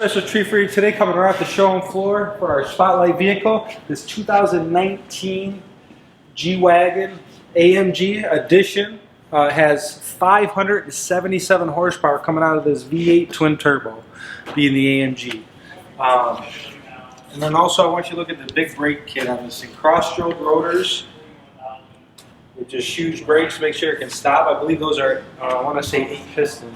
Special treat for you today, coming around the showroom floor for our spotlight vehicle, this 2019 G-Wagon AMG edition. Has 577 horsepower coming out of this V8 twin turbo, being the AMG. And then also I want you to look at the big brake kit on this thing. Cross-stroke rotors with just huge brakes, make sure it can stop. I believe those are, I want to say 8 piston.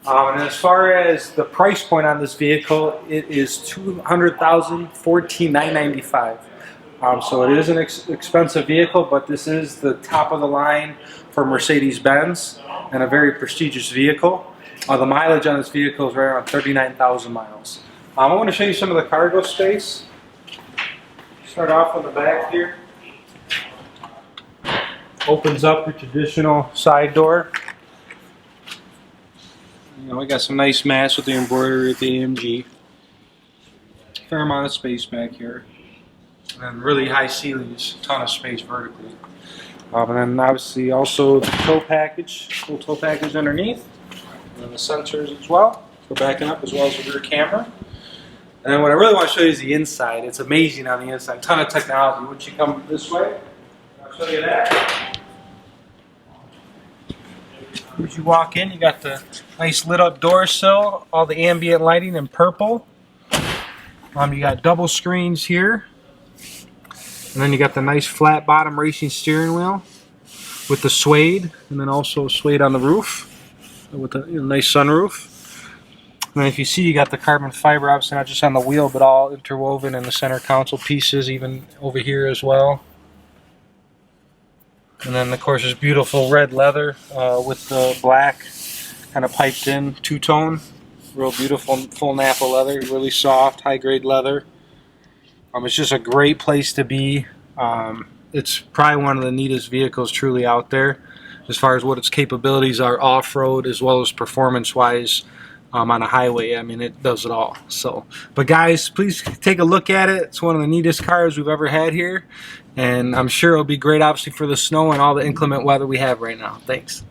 And as far as the price point on this vehicle, it is $200,000, $14,995. So it is an expensive vehicle, but this is the top of the line for Mercedes Benz and a very prestigious vehicle. The mileage on this vehicle is right around 39,000 miles. I want to show you some of the cargo space. Start off on the back here. Opens up your traditional side door. You know, we got some nice mats with the embroidery at the AMG. Fair amount of space back here. And really high ceilings, ton of space vertically. And then obviously also the tow package, full tow package underneath. And then the sensors as well, for backing up, as well as the rear camera. And then what I really want to show you is the inside. It's amazing on the inside, ton of technology. Once you come this way, I'll show you that. As you walk in, you got the nice lit up door sill, all the ambient lighting in purple. You got double screens here. And then you got the nice flat bottom racing steering wheel with the suede, and then also suede on the roof with a nice sunroof. And then if you see, you got the carbon fiber, obviously not just on the wheel, but all interwoven in the center console pieces, even over here as well. And then, of course, there's beautiful red leather with the black kind of piped in, two-tone. Real beautiful, full Napple leather, really soft, high-grade leather. It's just a great place to be. It's probably one of the neatest vehicles truly out there as far as what its capabilities are off-road as well as performance-wise on a highway. I mean, it does it all. So, but guys, please take a look at it. It's one of the neatest cars we've ever had here. And I'm sure it'll be great, obviously, for the snow and all the inclement weather we have right now. Thanks.